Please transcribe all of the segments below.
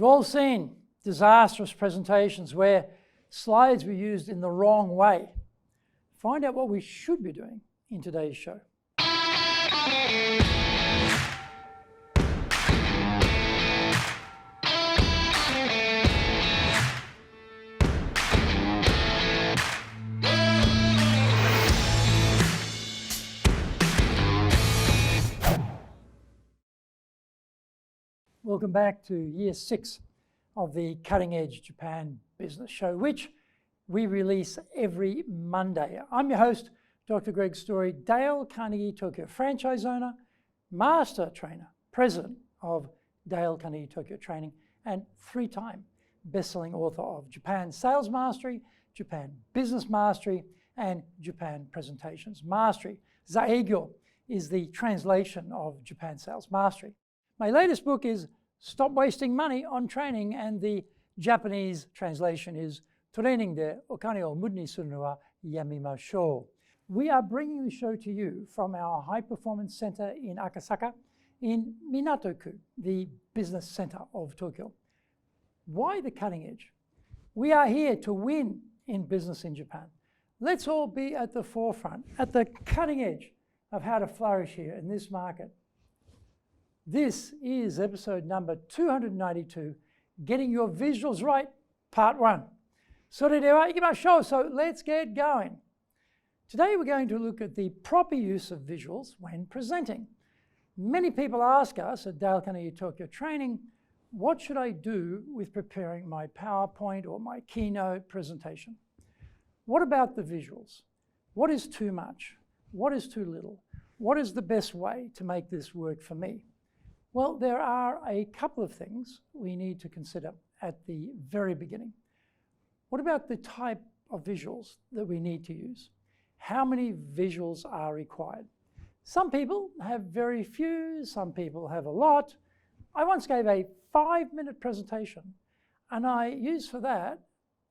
We've all seen disastrous presentations where slides were used in the wrong way. Find out what we should be doing in today's show. Welcome back to year 6 of the Cutting Edge Japan Business Show, which we release every Monday. I'm your host, Dr. Greg Story, Dale Carnegie Tokyo franchise owner, master trainer, president of Dale Carnegie Tokyo Training, and 3-time best-selling author of Japan Sales Mastery, Japan Business Mastery, and Japan Presentations Mastery. Zaegyo is the translation of Japan Sales Mastery. My latest book is Stop Wasting Money on Training, and the Japanese translation is Training de Okane o Muda ni suru no wa yamimashou. We are bringing the show to you from our High Performance Center in Akasaka in Minato-ku, the business center of Tokyo. Why the cutting edge? We are here to win in business in Japan. Let's all be at the forefront, at the cutting edge of how to flourish here in this market. This is episode number 292, Getting Your Visuals Right, Part 1. それでは行きましょう. So let's get going. Today we're going to look at the proper use of visuals when presenting. Many people ask us at Dale Carnegie Tokyo Training, what should I do with preparing my PowerPoint or my keynote presentation? What about the visuals? What is too much? What is too little? What is the best way to make this work for me? Well, there are a couple of things we need to consider at the very beginning. What about the type of visuals that we need to use? How many visuals are required? Some people have very few, some people have a lot. I once gave a 5-minute presentation and I used for that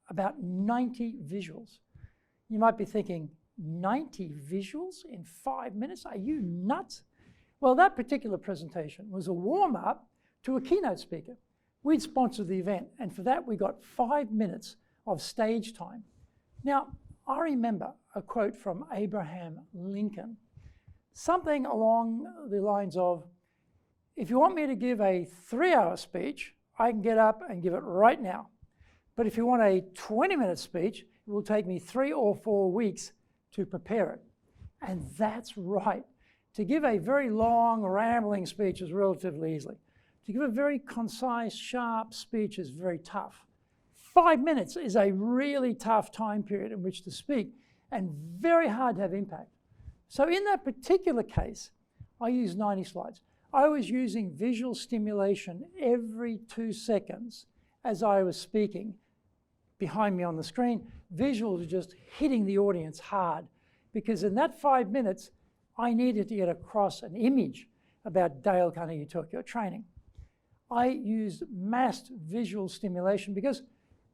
about 90 visuals. You might be thinking, 90 visuals in 5 minutes? Are you nuts? Well, that particular presentation was a warm-up to a keynote speaker. We'd sponsored the event, and for that we got 5 minutes of stage time. Now, I remember a quote from Abraham Lincoln, something along the lines of, if you want me to give a 3-hour speech, I can get up and give it right now. But if you want a 20-minute speech, it will take me 3 or 4 weeks to prepare it. And that's right. To give a very long, rambling speech is relatively easy. To give a very concise, sharp speech is very tough. 5 minutes is a really tough time period in which to speak and very hard to have impact. So in that particular case, I used 90 slides. I was using visual stimulation every 2 seconds as I was speaking. Behind me on the screen, visuals are just hitting the audience hard, because in that 5 minutes, I needed to get across an image about Dale Carnegie Tokyo Training. I used massed visual stimulation because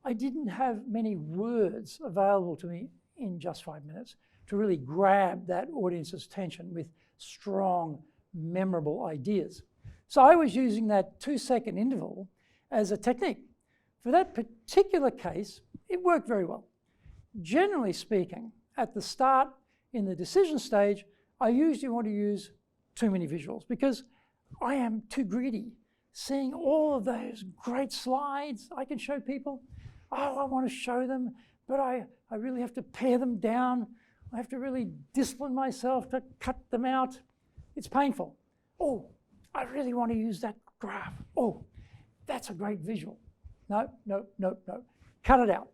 I didn't have many words available to me in just 5 minutes to really grab that audience's attention with strong, memorable ideas. So I was using that 2-second interval as a technique. For that particular case, it worked very well. Generally speaking, at the start in the decision stage, I usually want to use too many visuals because I am too greedy. Seeing all of those great slides I can show people, I want to show them, but I really have to pare them down. I have to really discipline myself to cut them out. It's painful. Oh, I really want to use that graph. Oh, that's a great visual. No. Cut it out.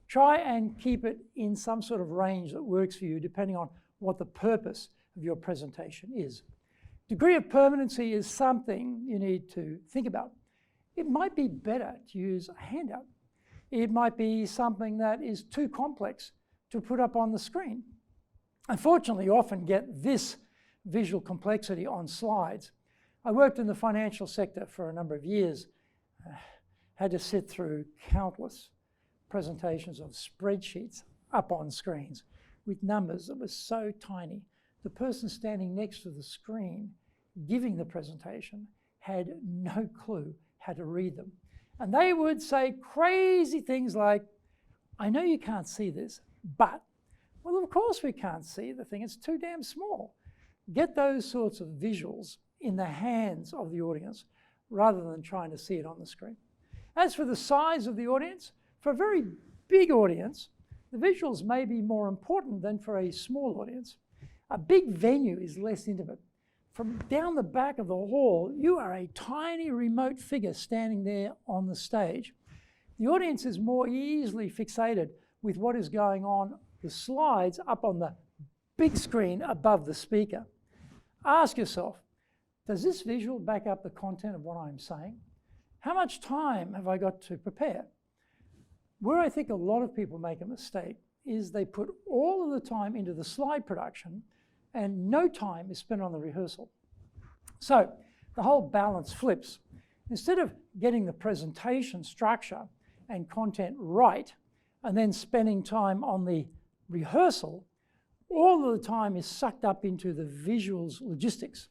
Try and keep it in some sort of range that works for you, depending on what the purpose of your presentation is. Degree of permanency is something you need to think about. It might be better to use a handout. It might be something that is too complex to put up on the screen. Unfortunately, you often get this visual complexity on slides. I worked in the financial sector for a number of years, had to sit through countless presentations of spreadsheets up on screens with numbers that were so tiny. The person standing next to the screen giving the presentation had no clue how to read them. And they would say crazy things like, I know you can't see this, but, well, of course we can't see the thing. It's too damn small. Get those sorts of visuals in the hands of the audience rather than trying to see it on the screen. As for the size of the audience, for a very big audience, the visuals may be more important than for a small audience. A big venue is less intimate. From down the back of the hall, you are a tiny remote figure standing there on the stage. The audience is more easily fixated with what is going on the slides up on the big screen above the speaker. Ask yourself, does this visual back up the content of what I'm saying? How much time have I got to prepare? Where I think a lot of people make a mistake is they put all of the time into the slide production and no time is spent on the rehearsal. So the whole balance flips. Instead of getting the presentation structure and content right and then spending time on the rehearsal, all of the time is sucked up into the visuals logistics.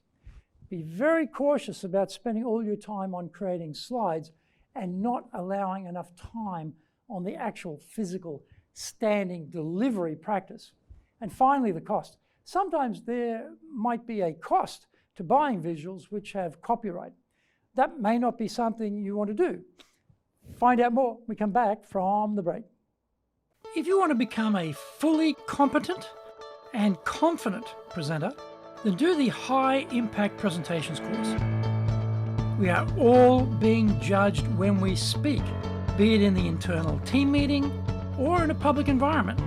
Be very cautious about spending all your time on creating slides and not allowing enough time on the actual physical standing delivery practice. And finally, the cost. Sometimes there might be a cost to buying visuals which have copyright. That may not be something you want to do. Find out more when we come back from the break. If you want to become a fully competent and confident presenter, then do the High Impact Presentations course. We are all being judged when we speak, be it in the internal team meeting or in a public environment.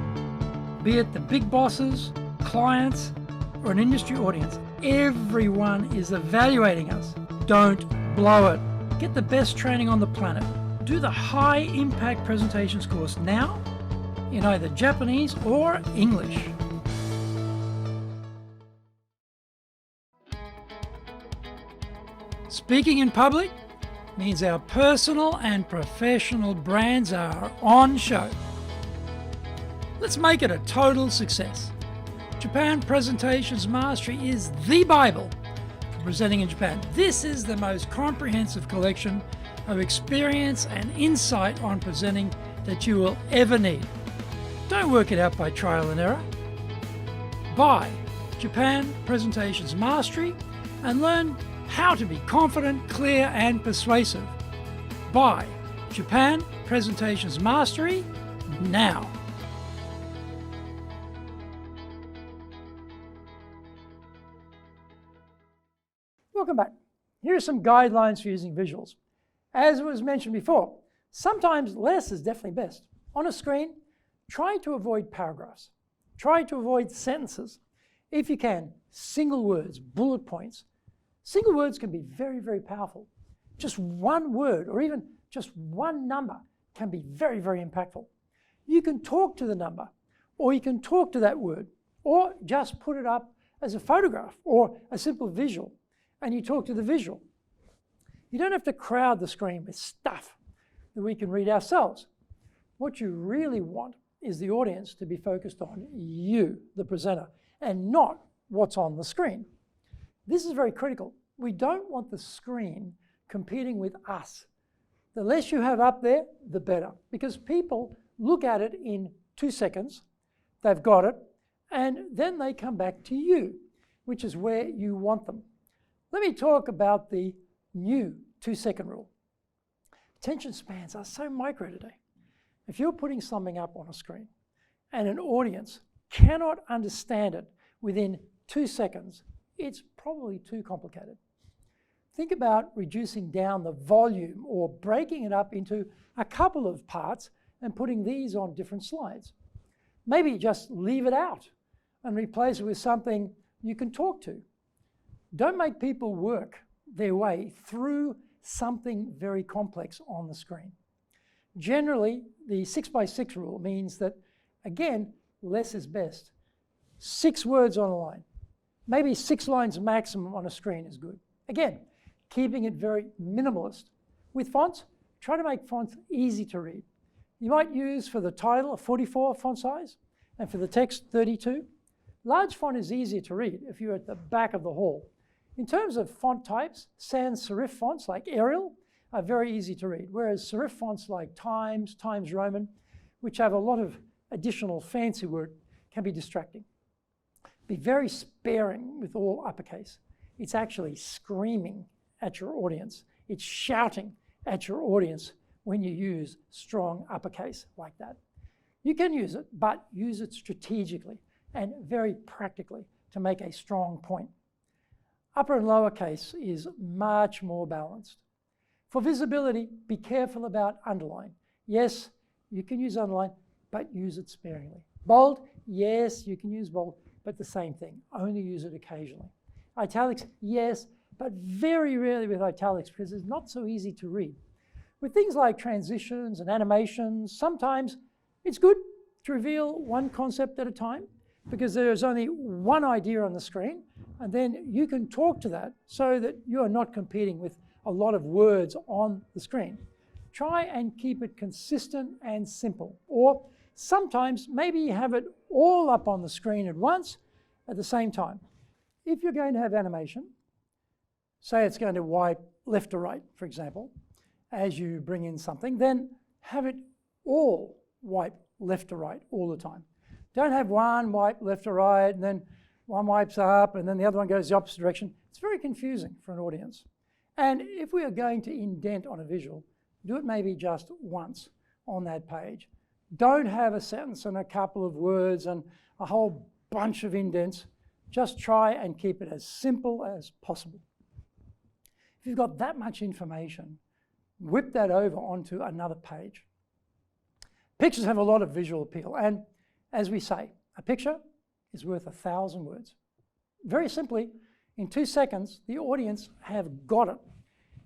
Be it the big bosses, clients, or an industry audience, everyone is evaluating us. Don't blow it. Get the best training on the planet. Do the High Impact Presentations course now in either Japanese or English. Speaking in public means our personal and professional brands are on show. Let's make it a total success. Japan Presentations Mastery is the Bible for presenting in Japan. This is the most comprehensive collection of experience and insight on presenting that you will ever need. Don't work it out by trial and error. Buy Japan Presentations Mastery and learn how to be confident, clear, and persuasive. Buy Japan Presentations Mastery now. Welcome back. Here are some guidelines for using visuals. As was mentioned before, sometimes less is definitely best. On a screen, try to avoid paragraphs. Try to avoid sentences. If you can, single words, bullet points. Single words can be very, very powerful. Just one word or even just one number can be very, very impactful. You can talk to the number, or you can talk to that word, or just put it up as a photograph or a simple visual, and you talk to the visual. You don't have to crowd the screen with stuff that we can read ourselves. What you really want is the audience to be focused on you, the presenter, and not what's on the screen. This is very critical. We don't want the screen competing with us. The less you have up there, the better, because people look at it in 2 seconds, they've got it, and then they come back to you, which is where you want them. Let me talk about the new 2-second rule. Attention spans are so micro today. If you're putting something up on a screen and an audience cannot understand it within 2 seconds, it's probably too complicated. Think about reducing down the volume or breaking it up into a couple of parts and putting these on different slides. Maybe just leave it out and replace it with something you can talk to. Don't make people work their way through something very complex on the screen. Generally, the 6x6 rule means that, again, less is best. 6 words on a line. Maybe 6 lines maximum on a screen is good. Again, keeping it very minimalist. With fonts, try to make fonts easy to read. You might use for the title a 44 font size and for the text 32. Large font is easier to read if you're at the back of the hall. In terms of font types, sans serif fonts like Arial are very easy to read, whereas serif fonts like Times Roman, which have a lot of additional fancy word, can be distracting. Be very sparing with all uppercase. It's actually screaming at your audience. It's shouting at your audience when you use strong uppercase like that. You can use it, but use it strategically and very practically to make a strong point. Upper and lowercase is much more balanced. For visibility, be careful about underline. Yes, you can use underline, but use it sparingly. Bold, yes, you can use bold, but the same thing. Only use it occasionally. Italics, yes, but very rarely with italics because it's not so easy to read. With things like transitions and animations, sometimes it's good to reveal one concept at a time because there's only one idea on the screen, and then you can talk to that so that you are not competing with a lot of words on the screen. Try and keep it consistent and simple. Or sometimes maybe you have it all up on the screen at once at the same time. If you're going to have animation, say it's going to wipe left to right, for example, as you bring in something, then have it all wipe left to right all the time. Don't have one wipe left to right and then one wipes up and then the other one goes the opposite direction. It's very confusing for an audience. And if we are going to indent on a visual, do it maybe just once on that page. Don't have a sentence and a couple of words and a whole bunch of indents. Just try and keep it as simple as possible. If you've got that much information, whip that over onto another page. Pictures have a lot of visual appeal, and as we say, a picture is worth 1,000 words. Very simply, in 2 seconds, the audience have got it.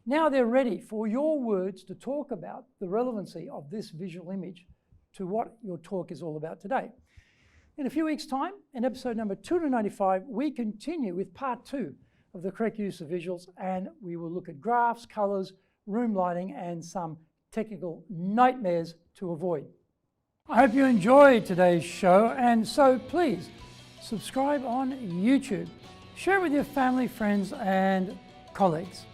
Now they're ready for your words to talk about the relevancy of this visual image to what your talk is all about today. In a few weeks' time, in episode number 295, we continue with part 2 of the correct use of visuals, and we will look at graphs, colors, room lighting, and some technical nightmares to avoid. I hope you enjoyed today's show, and so please subscribe on YouTube. Share it with your family, friends, and colleagues.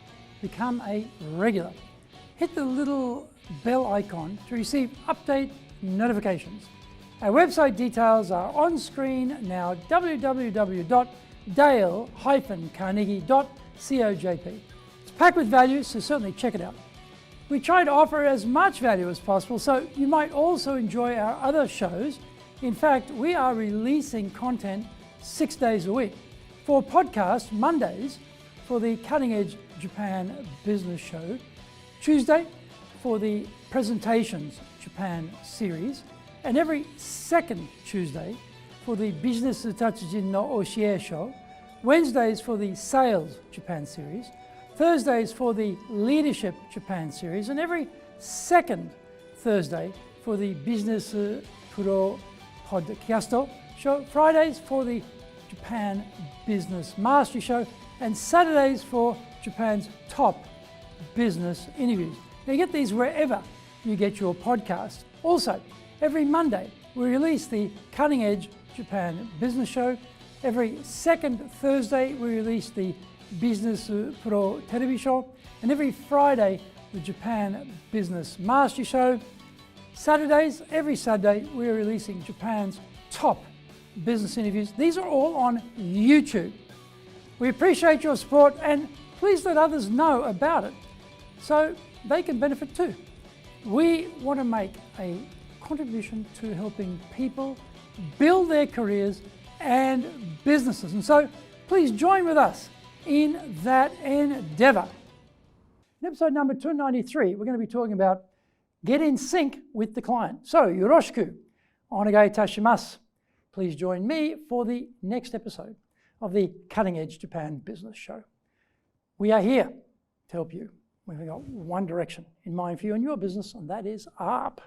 Become a regular. Hit the little bell icon to receive update notifications. Our website details are on screen now, www.dale-carnegie.cojp. It's packed with value, so certainly check it out. We try to offer as much value as possible, so you might also enjoy our other shows. In fact, we are releasing content 6 days a week. For podcast, Mondays for the Cutting Edge Japan Business Show, Tuesday for the Presentations Japan series, and every second Tuesday for the Business Tatsujin no Oshie Show, Wednesdays for the Sales Japan series, Thursdays for the Leadership Japan series, and every second Thursday for the Business Pro Podcast Show, Fridays for the Japan Business Mastery Show, and Saturdays for Japan's top business interviews. Now you get these wherever you get your podcast. Also, every Monday we release the Cutting Edge Japan Business Show. Every second Thursday we release the Business Pro Television Show, and every Friday the Japan Business Mastery Show. Saturdays, every Saturday, we're releasing Japan's top business interviews. These are all on YouTube. We appreciate your support, and please let others know about it so they can benefit too. We want to make a contribution to helping people build their careers and businesses, and so please join with us in that endeavor. In episode number 293, we're going to be talking about get in sync with the client. So, yoroshiku onegai itashimasu. Please join me for the next episode of the Cutting Edge Japan Business Show. We are here to help you. We've got one direction in mind for you and your business, and that is up.